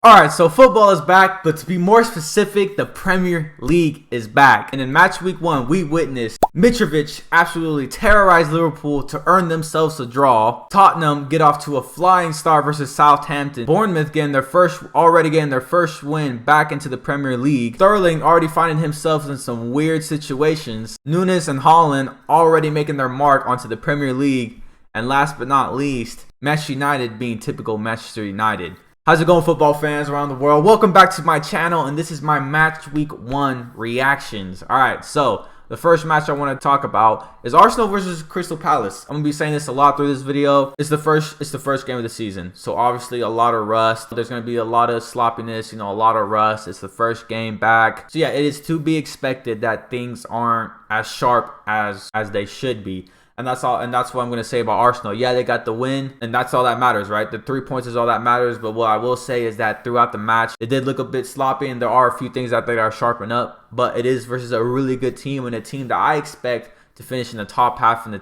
Alright, so football is back, but to be more specific, the Premier League is back. And in match week 1, we witnessed Mitrovic absolutely terrorize Liverpool to earn themselves a draw. Tottenham get off to a flying start versus Southampton. Bournemouth getting their first win back into the Premier League. Sterling already finding himself in some weird situations. Nunes and Haaland already making their mark onto the Premier League. And last but not least, Messi United being typical Manchester United. How's it going, football fans around the world? Welcome back to my channel, and this is my match week 1 reactions. Alright, so the first match I want to talk about is Arsenal versus Crystal Palace. I'm going to be saying this a lot through this video. It's the first game of the season, so obviously a lot of rust. There's going to be a lot of sloppiness, a lot of rust. It's the first game back. So yeah, it is to be expected that things aren't as sharp as they should be. And that's all, and that's what I'm going to say about Arsenal. Yeah, they got the win, and that's all that matters, right? The 3 points is all that matters. But what I will say is that throughout the match, it did look a bit sloppy, and there are a few things out there that are sharpened up. But it is versus a really good team, and a team that I expect to finish in the top half of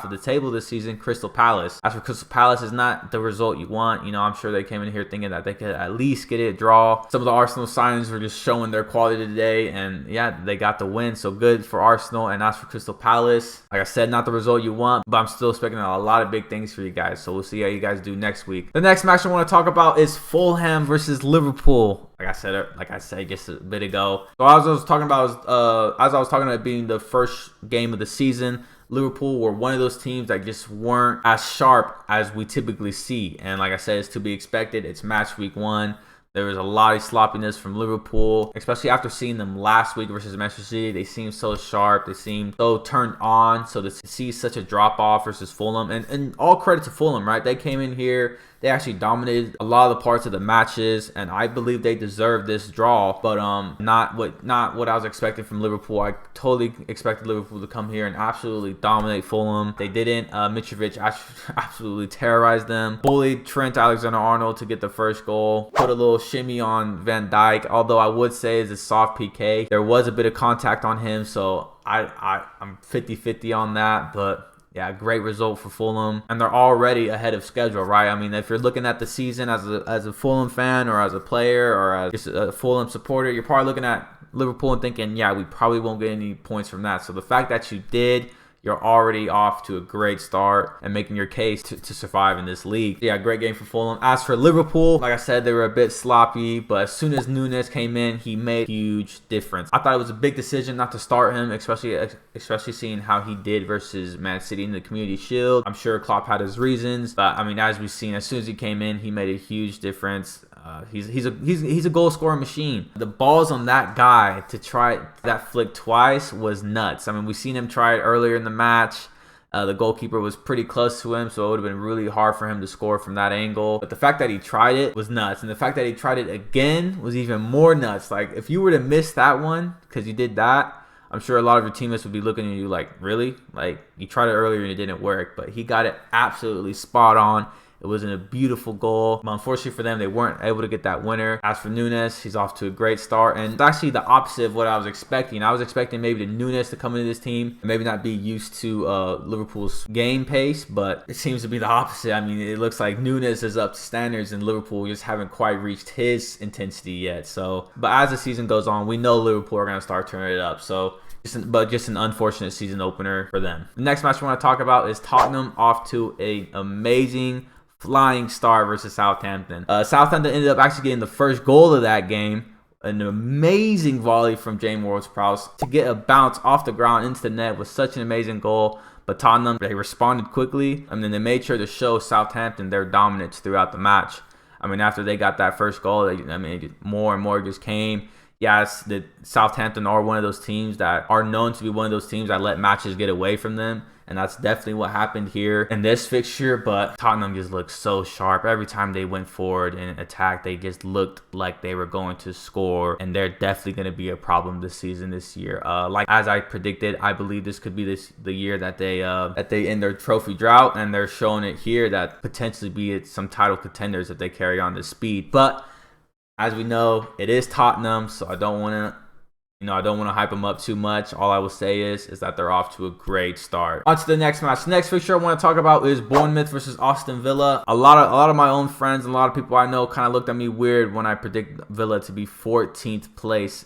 the table this season, Crystal Palace. As for Crystal Palace, is not the result you want. I'm sure they came in here thinking that they could at least get it a draw. Some of the Arsenal signings were just showing their quality today, and yeah, they got the win. So good for Arsenal. And as for Crystal Palace, like I said, not the result you want, but I'm still expecting a lot of big things for you guys. So we'll see how you guys do next week. The next match I want to talk about is Fulham versus Liverpool. Like I said just a bit ago. So as I was talking about it being the first game of the season, Liverpool were one of those teams that just weren't as sharp as we typically see. And like I said, it's to be expected. It's match week 1. There was a lot of sloppiness from Liverpool, especially after seeing them last week versus Manchester City. They seemed so sharp. They seemed so turned on. So to see such a drop-off versus Fulham, and all credit to Fulham, right? They came in here. They actually dominated a lot of the parts of the matches, and I believe they deserved this draw. But not what I was expecting from Liverpool. I totally expected Liverpool to come here and absolutely dominate Fulham. They didn't. Mitrovic absolutely terrorized them. Bullied Trent Alexander-Arnold to get the first goal. Put a little shimmy on Van Dijk. Although I would say it's a soft PK. There was a bit of contact on him, so I'm 50-50 on that, but. Yeah, great result for Fulham, and they're already ahead of schedule, right? I mean, if you're looking at the season as a Fulham fan or as a player or as just a Fulham supporter, you're probably looking at Liverpool and thinking, yeah, we probably won't get any points from that. So the fact that you did, you're already off to a great start and making your case to survive in this league. Yeah, great game for Fulham. As for Liverpool, like I said, they were a bit sloppy, but as soon as Nunes came in, he made a huge difference. I thought it was a big decision not to start him, especially seeing how he did versus Man City in the Community Shield. I'm sure Klopp had his reasons, but I mean, as we've seen, as soon as he came in, he made a huge difference. He's a goal scoring machine. The balls on that guy to try that flick twice was nuts. I mean, we've seen him try it earlier in the match. The goalkeeper was pretty close to him, so it would have been really hard for him to score from that angle. But the fact that he tried it was nuts, and the fact that he tried it again was even more nuts. Like, if you were to miss that one because you did that, I'm sure a lot of your teammates would be looking at you like, really? Like, you tried it earlier and it didn't work, but he got it absolutely spot on. It wasn't a beautiful goal, but unfortunately for them, they weren't able to get that winner. As for Nunes, he's off to a great start, and it's actually the opposite of what I was expecting. I was expecting maybe the Nunes to come into this team and maybe not be used to Liverpool's game pace, but it seems to be the opposite. I mean, it looks like Nunes is up to standards, and Liverpool just haven't quite reached his intensity yet. So, but as the season goes on, we know Liverpool are going to start turning it up. So. Just an unfortunate season opener for them. The next match we want to talk about is Tottenham off to an amazing flying start versus Southampton. Southampton ended up actually getting the first goal of that game. An amazing volley from James Ward-Prowse to get a bounce off the ground into the net was such an amazing goal. But Tottenham, they responded quickly, and then they made sure to show Southampton their dominance throughout the match. I mean, after they got that first goal, more and more just came. Yes, the Southampton are one of those teams that are known to be one of those teams that let matches get away from them. And that's definitely what happened here in this fixture. But Tottenham just looked so sharp. Every time they went forward and attacked, they just looked like they were going to score. And they're definitely going to be a problem this year. Like as I predicted, I believe this could be the year that they end their trophy drought. And they're showing it here that potentially be some title contenders if they carry on this speed. But as we know, it is Tottenham, so I don't want to I don't want to hype them up too much. All I will say is that they're off to a great start. On to the next match. Next fixture I want to talk about is Bournemouth versus Aston Villa. A lot of my own friends and a lot of people I know kind of looked at me weird when I predict Villa to be 14th place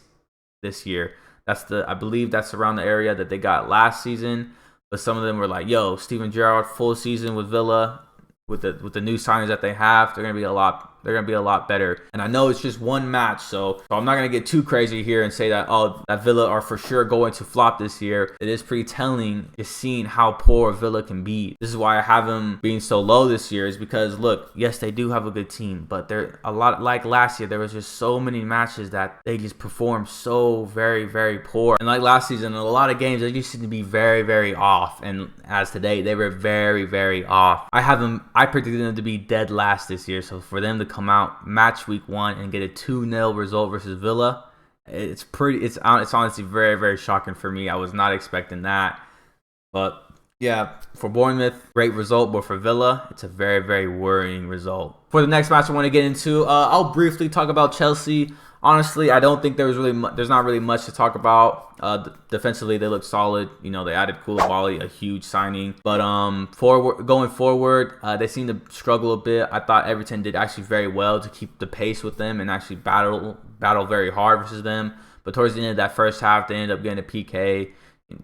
this year. I believe that's around the area that they got last season. But some of them were like, "Yo, Steven Gerrard, full season with Villa, with the new signings that they have, they're gonna be a lot better." And I know it's just one match, so I'm not gonna get too crazy here and say that that Villa are for sure going to flop this year. It is pretty telling just seeing how poor Villa can be. This is why I have them being so low this year, is because look, yes, they do have a good team, but they're a lot like last year. There was just so many matches that they just performed so very, very poor. And like last season, in a lot of games, they just seem to be very, very off. And as today, they were very, very off. I predicted them to be dead last this year, so for them to come out match week 1 and get a 2-0 result versus Villa, it's honestly very, very shocking for me. I was not expecting that. But yeah, for Bournemouth, great result, but for Villa, it's a very, very worrying result. For the next match I want to get into, I'll briefly talk about Chelsea. Honestly, I don't think there's not really much to talk about. Defensively, they look solid. They added Koulibaly, a huge signing. But going forward, they seem to struggle a bit. I thought Everton did actually very well to keep the pace with them and actually battle very hard versus them. But towards the end of that first half, they ended up getting a PK.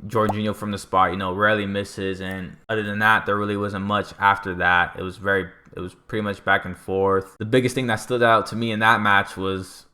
Jorginho from the spot, rarely misses. And other than that, there really wasn't much after that. It was pretty much back and forth. The biggest thing that stood out to me in that match was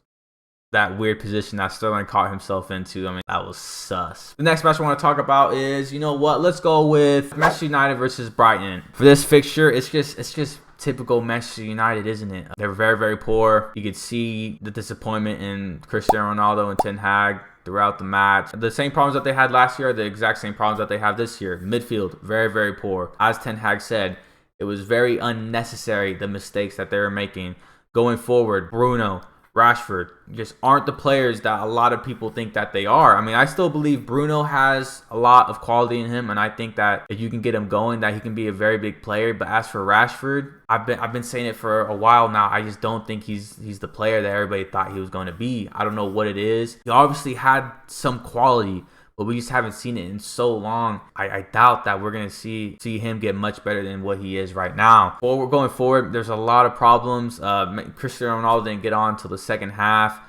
that weird position that Sterling caught himself into. I mean, that was sus. The next match I want to talk about is, let's go with Messi United versus Brighton. For this fixture, it's just typical Messi United, isn't it? They're very, very poor. You could see the disappointment in Cristiano Ronaldo and Ten Hag throughout the match. The same problems that they had last year are the exact same problems that they have this year. Midfield, very, very poor. As Ten Hag said, it was very unnecessary, the mistakes that they were making. Going forward, Bruno, Rashford just aren't the players that a lot of people think that they are. I mean, I still believe Bruno has a lot of quality in him, and I think that if you can get him going, that he can be a very big player. But as for Rashford, I've been saying it for a while now. I just don't think he's the player that everybody thought he was going to be. I don't know what it is. He obviously had some quality, but we just haven't seen it in so long. I doubt that we're going to see him get much better than what he is right now. But we're going forward, there's a lot of problems. Cristiano Ronaldo didn't get on until the second half.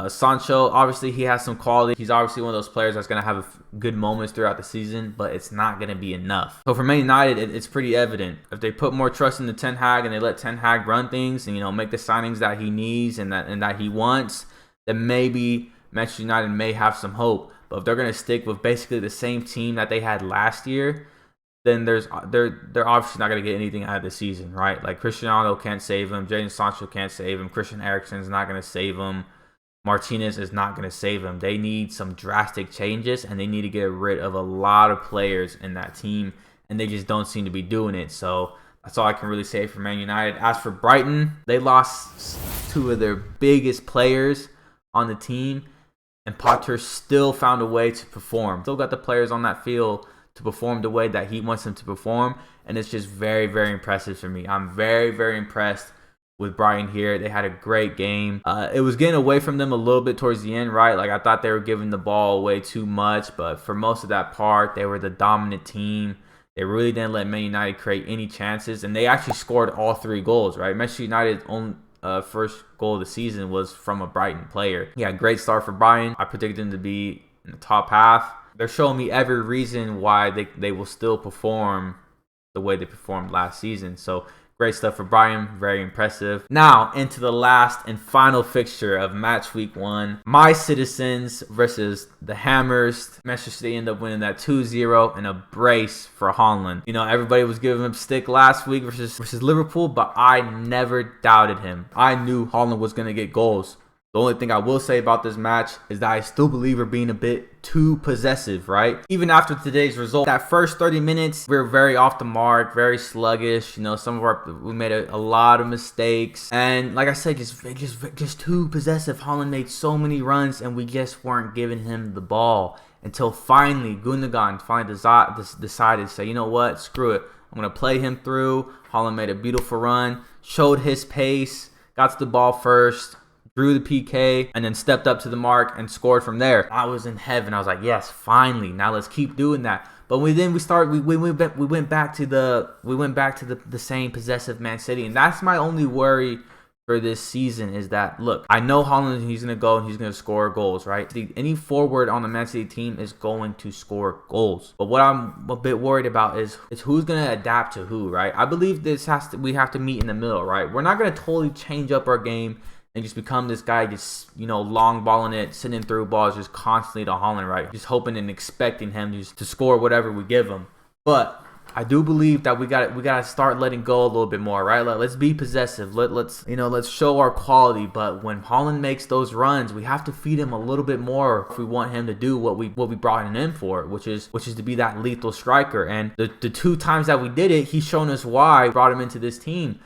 Sancho, obviously he has some quality. He's obviously one of those players that's going to have good moments throughout the season, but it's not going to be enough. So for Man United, it's pretty evident. If they put more trust in the Ten Hag and they let Ten Hag run things and make the signings that he needs and that he wants, then maybe Manchester United may have some hope. But if they're going to stick with basically the same team that they had last year, then they're obviously not going to get anything out of the season, right? Like Cristiano can't save him. Jadon Sancho can't save him. Christian Eriksen's not going to save him. Martinez is not going to save him. They need some drastic changes, and they need to get rid of a lot of players in that team, and they just don't seem to be doing it. So that's all I can really say for Man United. As for Brighton, they lost 2 of their biggest players on the team, and Potter still found a way to perform. Still got the players on that field to perform the way that he wants them to perform. And it's just very, very impressive for me. I'm very, very impressed with Brighton here. They had a great game. It was getting away from them a little bit towards the end, right? Like I thought they were giving the ball away too much. But for most of that part, they were the dominant team. They really didn't let Man United create any chances. And they actually scored all 3 goals, right? Manchester United's own first goal of the season was from a Brighton player. Yeah, great start for Brighton. I predicted them to be in the top half. They're showing me every reason why they will still perform the way they performed last season. So great stuff for Brighton. Very impressive. Now into the last and final fixture of match week 1. My Citizens versus the Hammers. Manchester City ended up winning that 2-0 and a brace for Haaland. Everybody was giving him stick last week versus Liverpool, but I never doubted him. I knew Haaland was going to get goals. The only thing I will say about this match is that I still believe we're being a bit too possessive, right? Even after today's result, that first 30 minutes, we were very off the mark, very sluggish. We made a lot of mistakes. And like I said, just too possessive. Haaland made so many runs and we just weren't giving him the ball. Until finally, Gundogan decided to say, you know what, screw it. I'm going to play him through. Haaland made a beautiful run, showed his pace, got to the ball first, drew the PK, and then stepped up to the mark and scored from there. I was in heaven. I was like, yes, finally. Now let's keep doing that. But we went back to the same possessive Man City, and that's my only worry for this season is that, look, I know Haaland, he's going to go and he's going to score goals, right? Any forward on the Man City team is going to score goals. But what I'm a bit worried about is who's going to adapt to who, right? I believe we have to meet in the middle, right? We're not going to totally change up our game and just become this guy just, long balling it, sending through balls just constantly to Haaland, right? Just hoping and expecting him just to score whatever we give him. But I do believe that we got to start letting go a little bit more, right? Let's be possessive. Let's show our quality. But when Haaland makes those runs, we have to feed him a little bit more if we want him to do what we brought him in for, which is to be that lethal striker. And the 2 times that we did it, he's shown us why we brought him into this team.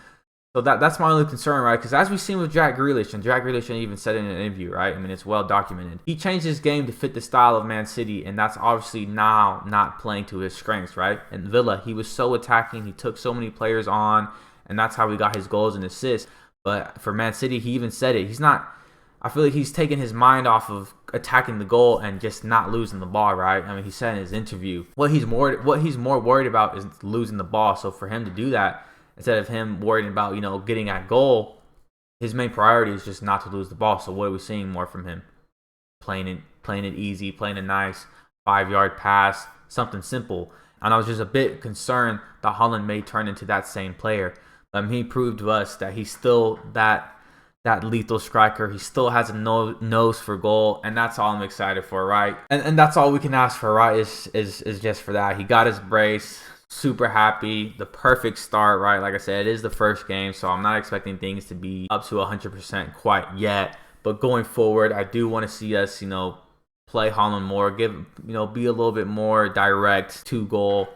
So that's my only concern, right? Because as we've seen with Jack Grealish, and Jack Grealish even said in an interview, right? I mean, it's well documented. He changed his game to fit the style of Man City, and that's obviously now not playing to his strengths, right? In Villa, he was so attacking. He took so many players on, and that's how he got his goals and assists. But for Man City, he even said it. I feel like he's taken his mind off of attacking the goal and just not losing the ball, right? I mean, he said in his interview, what he's more worried about is losing the ball. So for him to do that, instead of him worrying about, getting at goal, his main priority is just not to lose the ball. So what are we seeing more from him? Playing it easy, playing a nice 5-yard pass, something simple. And I was just a bit concerned that Haaland may turn into that same player. He proved to us that he's still that lethal striker. He still has a nose for goal, and that's all I'm excited for, right? And that's all we can ask for, right? Is just for that. He got his brace. Super happy. The perfect start, right? Like I said, it is the first game, so I'm not expecting things to be up to 100% quite yet. But going forward, I do want to see us, play Haaland more, be a little bit more direct to goal.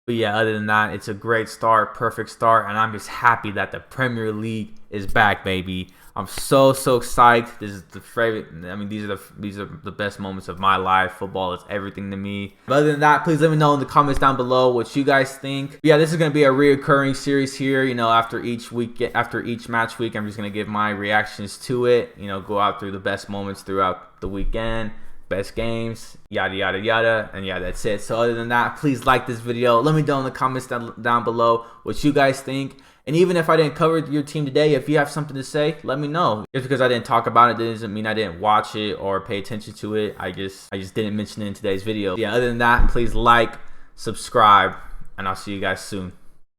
But yeah, other than that, it's a great start, perfect start, and I'm just happy that the Premier League is back, baby. I'm so psyched. This is the favorite. I mean, these are the best moments of my life. Football is everything to me. But other than that, please let me know in the comments down below what you guys think. But yeah, this is gonna be a reoccurring series here. After each match week, I'm just gonna give my reactions to it. Go out through the best moments throughout the weekend, best games, yada yada yada, and yeah, that's it. So other than that, please like this video. Let me know in the comments down below what you guys think. And even if I didn't cover your team today, if you have something to say, let me know. Just because I didn't talk about it doesn't mean I didn't watch it or pay attention to it. I just didn't mention it in today's video. Yeah, other than that, please like, subscribe, and I'll see you guys soon.